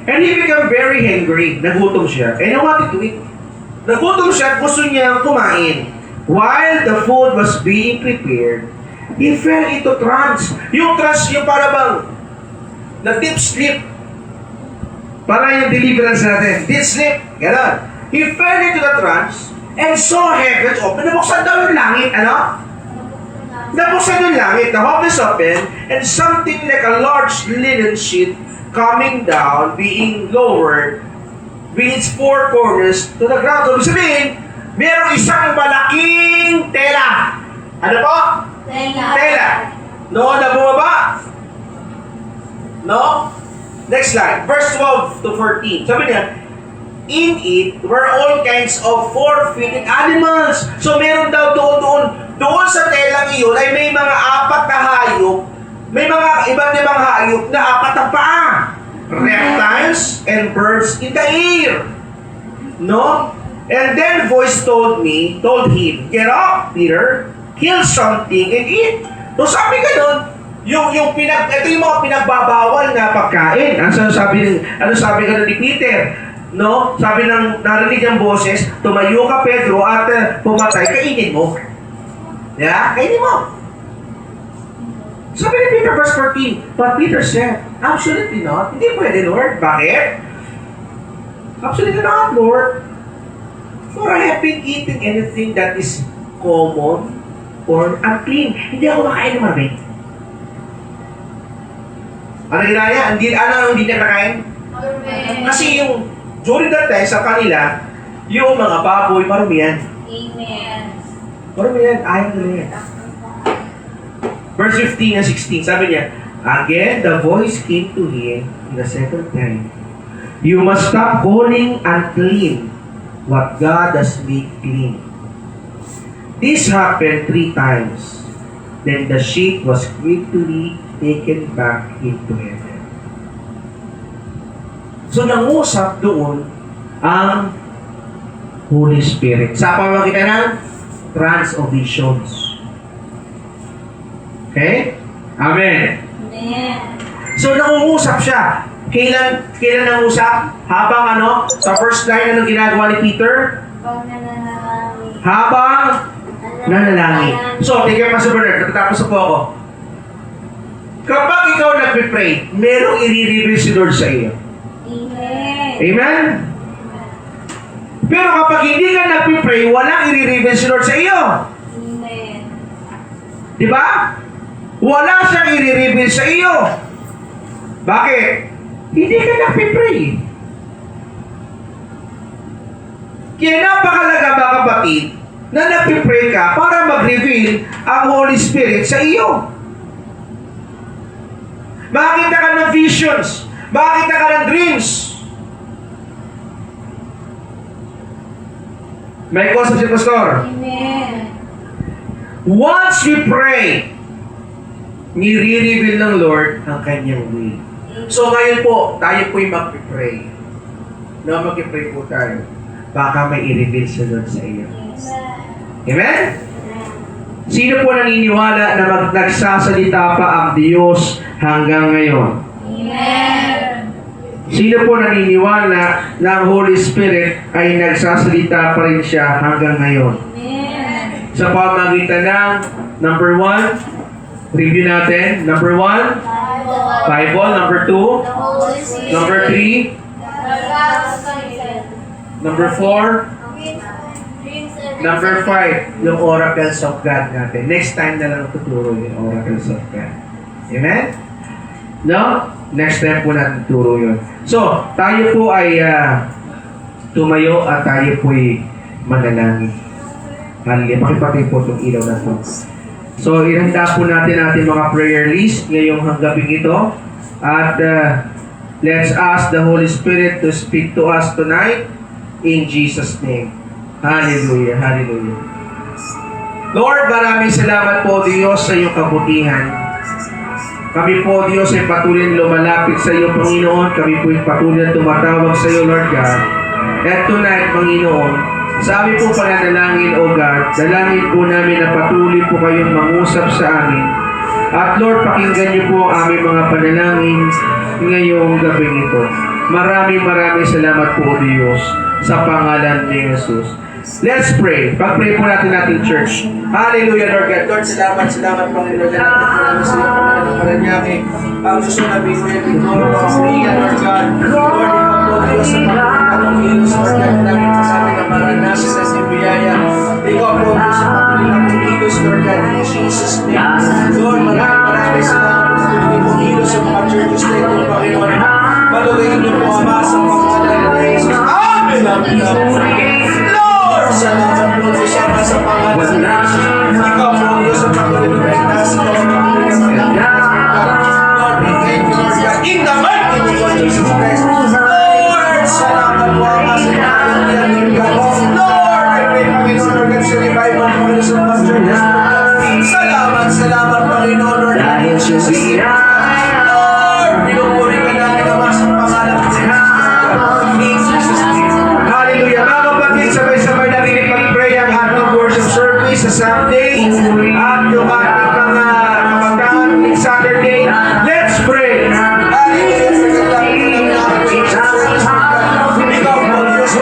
and he became very hungry. Nagutom siya. And he wanted to eat. Nagutom siya at gusto niya kumain. While the food was being prepared, he fell into trance. Yung trance, yung para bang na deep sleep. Para yung deliverance natin. Deep sleep. Ganon. He fell into the trance and saw heavens open. Nabuksan daw yung langit. Ano? Nabuksan yung langit. The heavens open and something like a large linen sheet coming down, being lowered with its four corners to the ground. So, sabihin, merong isang malaking tela. Ano po? Tela. No, na bumaba. No? Next slide. Verse 12 to 14. Sabi niya, in it were all kinds of four-footed animals. So, meron daw doon sa telang iyon ay may mga apat na hayop, may mga ibang hayop na apat na paa. reptiles and birds in the air. No? And then voice told him, get up, Peter, kill something and eat. So sabi ganun, ito yung mga pinagbabawal na pagkain. Ano sabi ganun ni Peter? No? Sabi ng narinig ang boses, tumayo ka Pedro at pumatay, kainin mo. Yeah? Kainin mo. Sabi ni Peter, verse 14, but Peter said, absolutely not. Hindi pwede, Lord. Bakit? Absolutely not, Lord. For I have been eating anything that is common or unclean. Hindi ako makain ng marami. Ano ginaya? Ano hindi niya nakain? Kasi during that time, sa kanila, yung mga baboy, marami yan. Amen. Marami yan. Ayaw nila yan. Verse 15 and 16, sabi niya, again, the voice came to him the second time. You must stop calling unclean what God has made clean. This happened 3 times. Then the sheep was quickly taken back into heaven. So nangusap doon ang Holy Spirit sa pamamagitan ng trance of visions. Okay? Amen. Amen. So nangungusap siya. Kailan nangusap? Habang sa first line, anong ginagawa ni Peter? Habang nanalangin. So, tingnan pa sa Bernard, natatapos po ako. Kapag ikaw nagpipray, merong i-reveal si Lord sa iyo. Amen. Amen? Pero kapag hindi ka nagpipray, walang i-reveal si Lord sa iyo. Amen. Di ba? Wala siyang i-reveal sa iyo. Bakit? Hindi ka nagpipray. Kaya napakalaga mga kapatid na nagpipray ka para mag-reveal ang Holy Spirit sa iyo. Makakita ka ng visions. Makakita ka ng dreams. May concept si Pastor. Amen. Once we pray, nire-reveal ng Lord ang kanyang will. So ngayon po, tayo po'y mag-pray. Mag-pray po tayo. Baka may i-reveal sa Lord sa iyo. Amen? Sino po naniniwala na nagsasalita pa ang Diyos hanggang ngayon? Amen. Sino po naniniwala na ang Holy Spirit ay nagsasalita pa rin siya hanggang ngayon? Amen. Sa pamamagitan ng number 1, review natin. Number 1, Bible. Number 2, The Holy Spirit. number 3, number 4, number 5, yung oracles of God natin. Next time na lang tuturo yung oracles of God. Amen? No? Next time po natin tuturo yun. So, tayo po ay tumayo at tayo po ay manalangin. Hallelujah. Pakipatay po itong ilaw na ito. So, ihanda po natin mga prayer list ngayong hanggabing ito. At let's ask the Holy Spirit to speak to us tonight in Jesus' name. Hallelujah, hallelujah. Lord, maraming salamat po Diyos sa iyong kabutihan. Kami po Diyos ay patuloy na lumalapit sa iyo Panginoon. Kami po ay patuloy na tumatawag sa iyo Lord God. At tonight Panginoon, sa aming po pananalangin O God, dalangin po namin na patuloy po kayong mangusap sa amin. At Lord, pakinggan niyo po ang aming mga panalangin ngayong gabing ito. Maraming salamat po Diyos sa pangalan ni Jesus. Let's pray. Pag-pray po natin church. Hallelujah, Lord God. Lord, salamat Panginoon. Salamat sa iyo, Panginoon. Paranyaki, ang susunod na bigay, Lord, Lord God. Lord, ikaw po Diyos sa pagkakas ng Diyos, Lord God. Namin sa amin ang maranasan sa Sibiyaya. Ikaw po Diyos sa pagkakas ng Diyos, Lord God. In Jesus' name. Lord, maraming salamat sa pagkakas sa mga churches na ito, Panginoon. Patuloyin niyo po ang sa pangalan ni Jesus. Amen. Lord, salamat po Diyos sa pangalan ni Jesus. Ikaw po Diyos sa patuloy na itas. Lord, we thank you, Lord God. In the mighty name of Jesus Christ. Lord, salamat po ang sa pangalan ni Jesus. Lord, I pray, Panginoon, Lord God, sa revival po sa mga churches. Salamat, Panginoon, Lord God. In Jesus' name. Lord, pinupuri ka namin ang mga update at yung ating mga kabataan ng Saturday. Let's pray! Ikaw po, Diyos,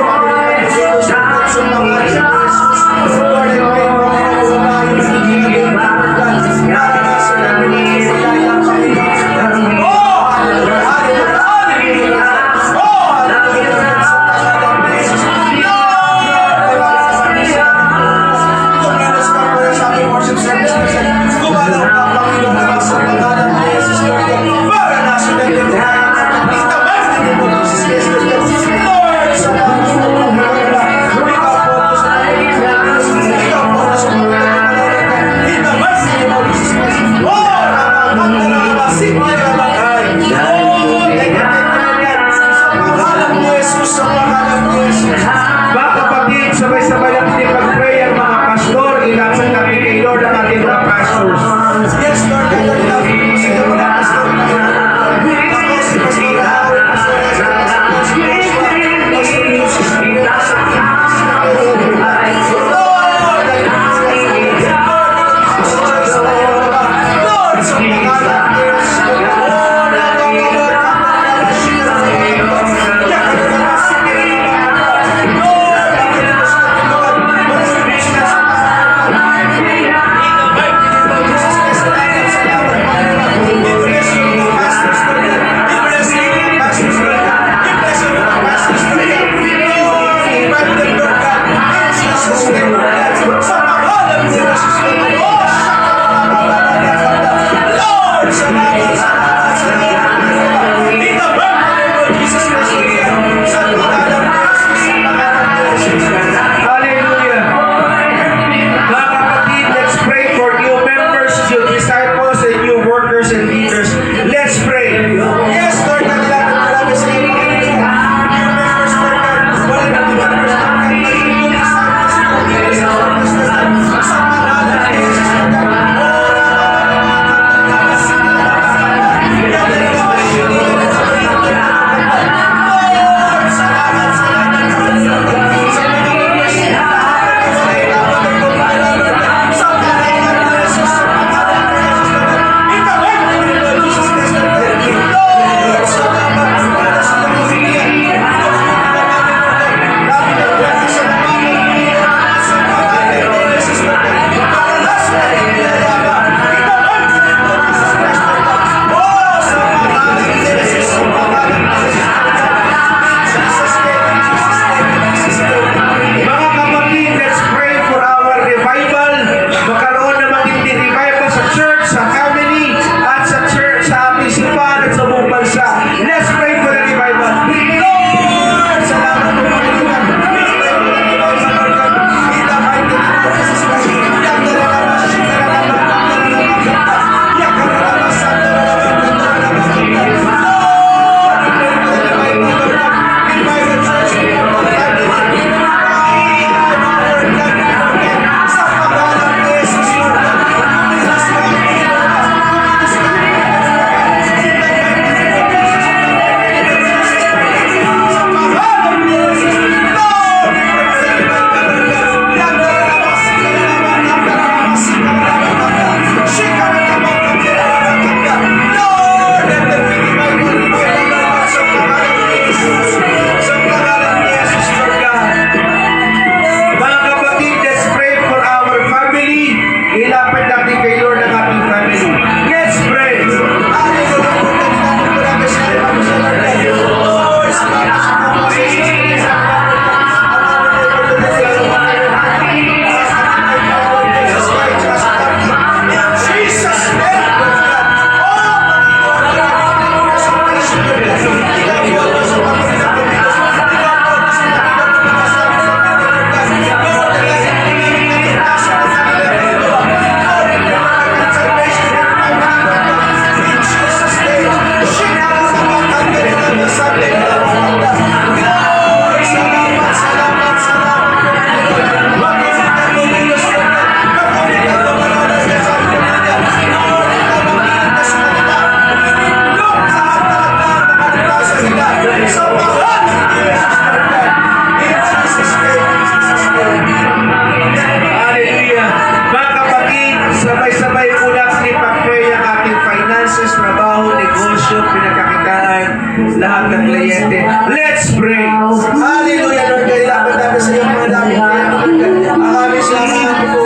salamat po.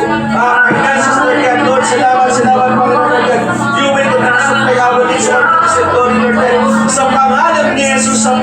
Finances, Lord God. Lord, salamat, Panginoon, Lord God. You will continue to pay our needs, Lord God, Lord God. Sa pangalan ni Jesus, Lord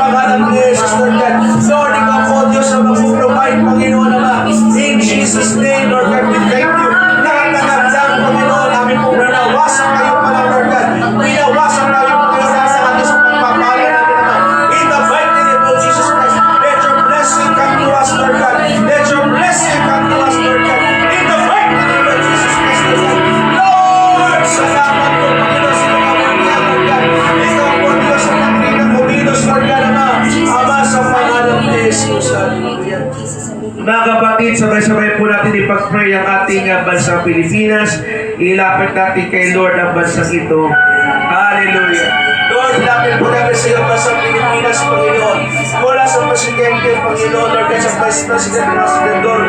God. Lord, ikaw po, Diyos, na mag-provide, Panginoon, Ama. In Jesus' name, Lord God, we thank you. Nakakagandang, Panginoon, namin po binawasan kayo pala, Lord God. Binawasan kayo, Panginoon, sa atin sa pagpapala namin, Ama. In the mighty name of Jesus Christ, let your blessing come to us, Lord God. Let your blessing come to us, Lord God. In the mighty name of Jesus Christ, Lord God. Lord, salamat po, Panginoon, sa mga kamulihan, Lord God. Ikaw po, Diyos, sa pagkita ko, Diyos, Lord God, Ama. Ama, sa pangalan ni Jesus, hallelujah. Mga kapatid, sabay-sabay po natin ipag-pray ang ating bansang Pilipinas. Ilapit natin kay Lord ang bansang ito. Hallelujah. Lord, ilapit po natin sa iyo bansang Pilipinas, Panginoon. Mula sa Presidente, Panginoon, Lord God, sa Vice President, Senador,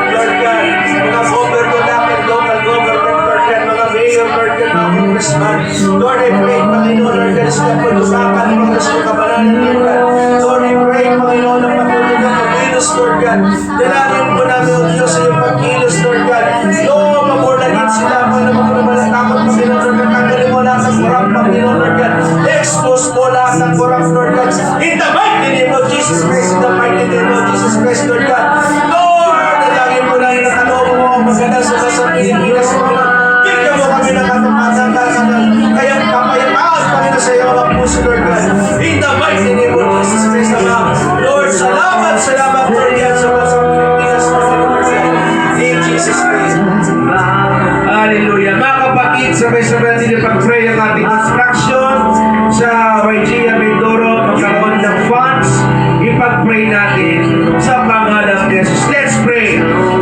Lord God, mga governor natin, local government, Lord God, mga mayor, Lord God, mga congressman. Lord, I pray, Panginoon, Lord God, sila po lumakan, Panginoon, sa kabanalan, Lord God. Lord, I pray, Panginoon, na patuloy ng pagkilos, Lord God. Dalangin po namin, O Diyos, sa iyong pagkilos, Lord God. Lord, mapurlagin sila, Panginoon, magpapalatakot, Panginoon, Lord God, tanggalin mo lahat ng kurang, Panginoon, Lord God. Expose mo lahat ng kurang, Lord God. In the mighty name of Jesus Christ, in the mighty name of Jesus Christ, Lord God. Lord, dalangin mo lang yung tanong mo, maganda sa basang Pilipinas, Panginoon. Bigyan mo kami ng katapatan, kaya kapayapaan, Panginoon, sa iyo ang puso, Lord God. In the mighty name of Jesus Christ, Lord, salamat, Lord God, sa basang Pilipinas, Lord God. In Jesus Christ. Hallelujah. Mga kapatid, sabay-sabay natin ipag-pray ang ating construction sa YGA Mindoro, magkaroon ng funds. Ipag-pray natin sa pangalan ni Jesus. Let's pray.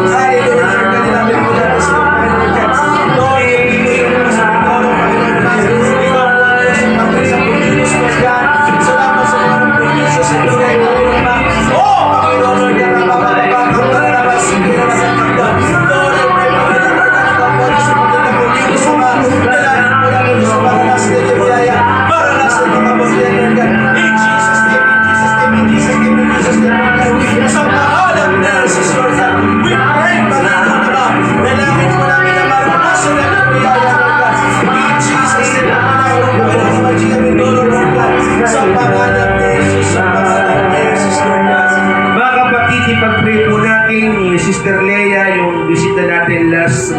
Hallelujah. Lord God, ilapit po natin sa Panginoon God. Lord, ibigay mo sa Mindoro, Panginoon God. Ikaw po sa pagkakas sa Pilipinas, Lord God. Salamat sa mga Pilipinas sa ibigay, Panginoon God. Oh, Panginoon, Lord God, ang mapapapakang na sige na sa pagkakas. Lord, I pray, Panginoon, Lord God, ikaw po sa pagkakas ng Pilipinas, Ama. Dalangin po namin sa pagkakas ng Biyaya. Maranas na mga kapatid, Lord God. In Jesus' name, in Jesus' name, in Jesus' name, in Jesus' name, Lord God. Sa pangalan ni Jesus, Lord God. We pray, Panginoon, Ama. Dalangin po namin na maranasan na ng Biyaya, Lord God. In Jesus' name, Panginoon, Panginoon, Magiging Mindoro, Lord God. Sa pangalan ni Jesus, sa pangalan ni Jesus, Lord God. Mga kapatid, ipag-pray po natin ni Sister Leia yung bisita natin last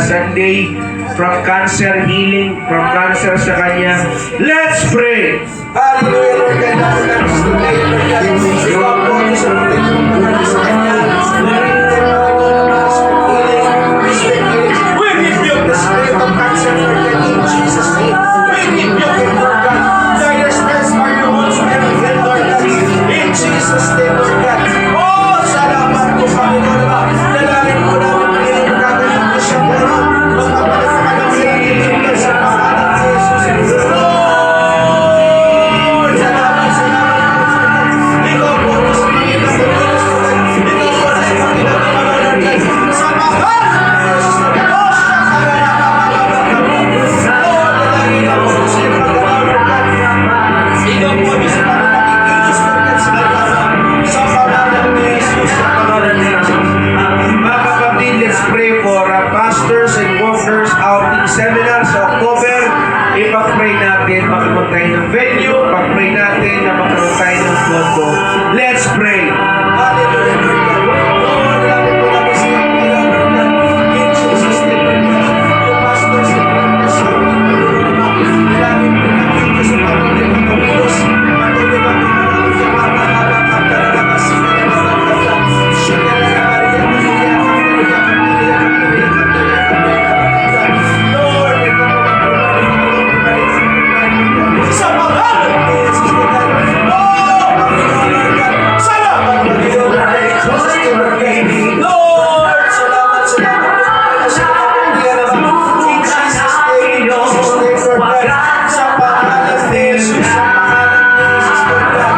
Sunday from cancer healing, from cancer sa kanya. Let's pray! Hallelujah, Lord God. Hallelujah, Sister Leia, Lord God. Ikaw po, Diyos, ang pagkakas sa kanya. We rebuke the spirit of cancer, Lord God, in Jesus' name. We rebuke it, Lord God. Dire stress are your wounds, Lord God. In Jesus' name, Lord God. Oh, salamat po, Panginoon, Ama. Dalangin po namin, Panginoon, gagawin po siya, Panginoon. Magpapalit sa kanyang pinag-ibig sa pangalan ni Jesus. Lord, salamat, Panginoon. Ikaw po, Diyos, Panginoon, Lord God. Ikaw po na ipakita ng mga Lord God. Sa pangalan ni Jesus, Lord God. Oh, siya ka na nakakabagay. Lord, dalangin ako sa iyong pagkakaw, Lord God. Ikaw po, Diyos, Panginoon, Lord God, sa kanyang sa pangalan ni Jesus, sa pangalan ni Jesus. Mga kapatid, let's pray for pastors and workers outing seminar sa October. Ipag-pray natin magkaroon tayo ng venue. Pag-pray natin na magkaroon tayo ng fondo. Let's pray. Hallelujah, Lord God. Lord, lapit po namin sa iyo, Lord God. In Jesus' name, Lord God. Yung pastors and workers outing, Panginoon, Ama. Ilapit po namin ito sa patuloy ng Panginoon. Patuloy ng Panginoon sa pagkakabakang talagang Lord, ikaw po sa pangalan ni Jesus, Lord God. Oh, Panginoon, Lord God. Salamat, Panginoon, Lord God. In Jesus' name, Lord God. Lord, salamat, salamat. In Jesus' name, Lord God. Sa pangalan ni Jesus, sa pangalan ni Jesus, Lord God.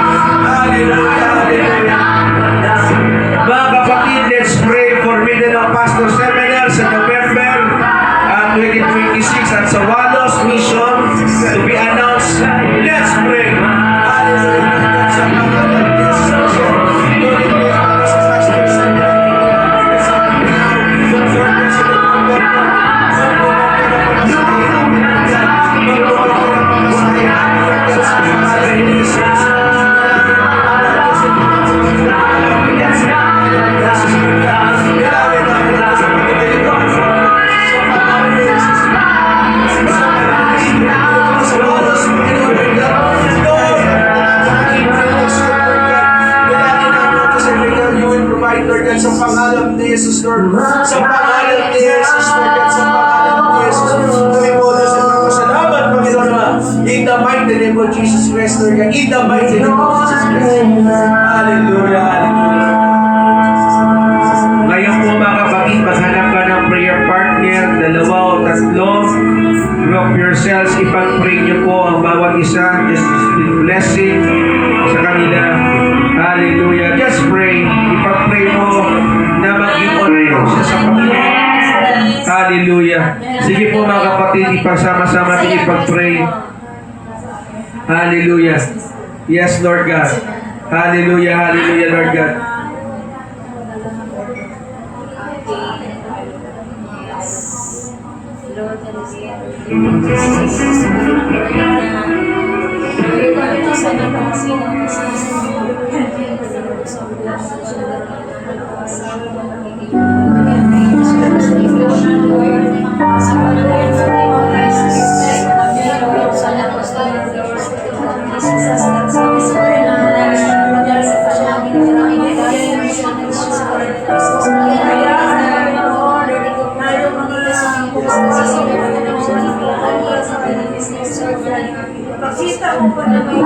Hallelujah, hallelujah. Mga kapatid, let's pray for Mindanao Pastor Seminar sa November 2026 at sa Walos Mission to be announced. Let's pray. Hallelujah. Sa pangalan ni Jesus, Lord God. Lord, Sa pangalan ni Jesus, Lord God, sa pangalan ni Jesus, kami po Diyos at magpasalamat, Panginoon naman. In the mighty name of Jesus Christ, Lord God. In the mighty name of Jesus Christ. Hallelujah, hallelujah. Ngayon po mga kapatid, maghanap ka ng prayer partner, 2 o 3. Group yourselves, ipag-pray niyo po ang bawat isa. Just speak blessing sa kanila. Hallelujah. Just pray. Ipag-pray mo na maging honor siya sa Panginoon. Hallelujah. Sige po mga kapatid, ipasama-sama natin ipag-pray. Hallelujah. Yes, Lord God. Hallelujah, hallelujah, Lord God. Pakita mo pa na may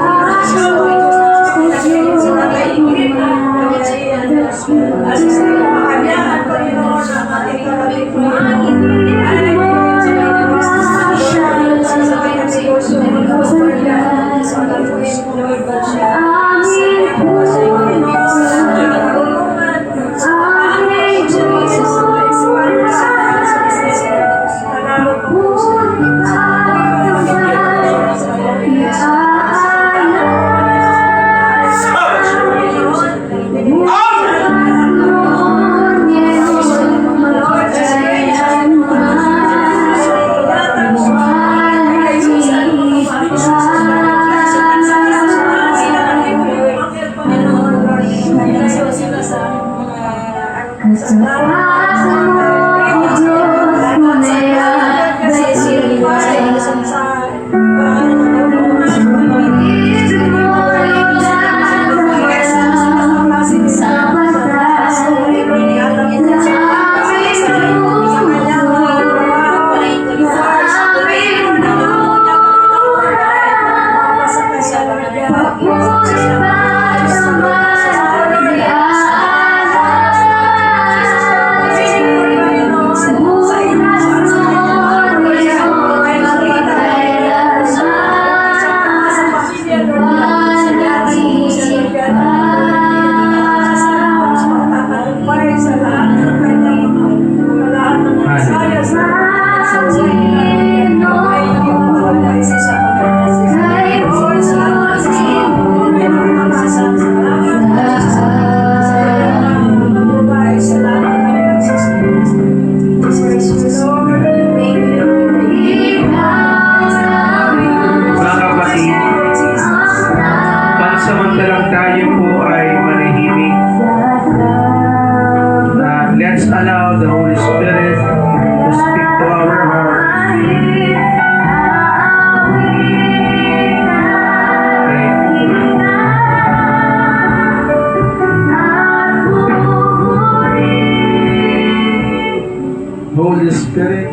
Holy Spirit,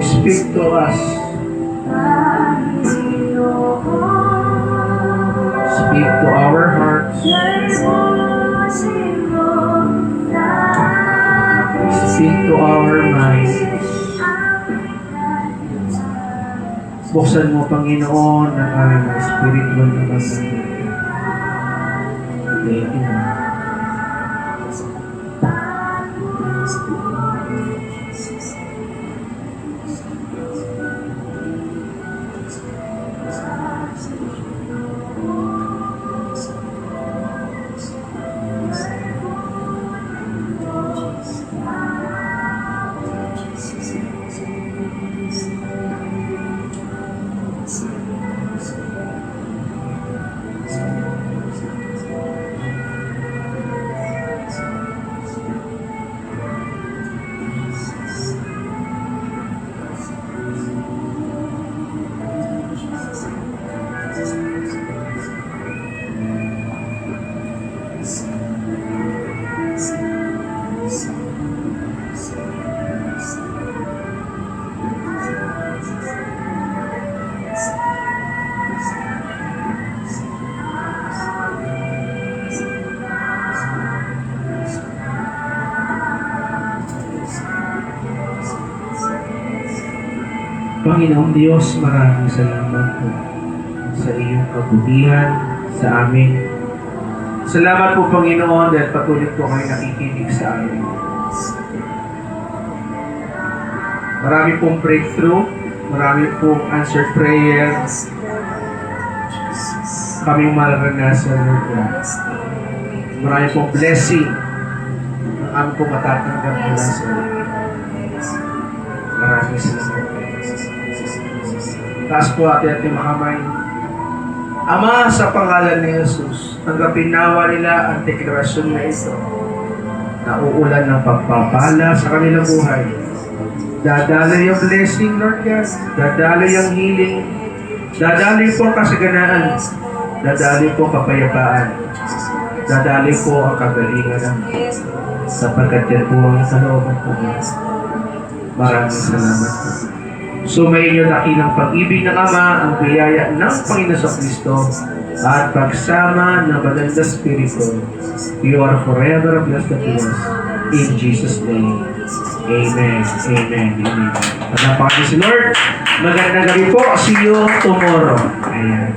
speak to us. Speak to our hearts. Speak to our minds. Buksan mo, Panginoon, ang aming spiritual na pagkakas. Thank you. Panginoong Diyos, maraming salamat po sa iyong kabutihan sa amin. Salamat po, Panginoon, dahil patuloy po kayo nakikinig sa amin. Marami pong breakthrough, marami pong answered prayer, kaming mararanasan, Lord God. Marami pong blessing ang aming pong matatanggap mula sa iyo. Maraming salamat. Taas po ating makamay. Ama, sa pangalan ni Jesus, tanggapin nawa nila ang deklarasyon na ito na uulan ng pagpapala sa kanilang buhay. Dadaloy yung blessing, Lord God. Dadaloy yung healing. Dadaloy po ang kasaganaan. Dadaloy po ang kapayapaan. Dadaloy po ang kagalingan. Sapagkat yan po ang kalooban po. Maraming salamat po. Sumayin niyo dakilang pag-ibig ng Ama, ang biyaya ng Panginoon sa Kristo, at pagsama ng Banal na Espiritu. You are forever blessed to us. In Jesus' name. Amen. Amen. Amen. Panapakan si Lord. Magandang gabi po. See you tomorrow. Ayan.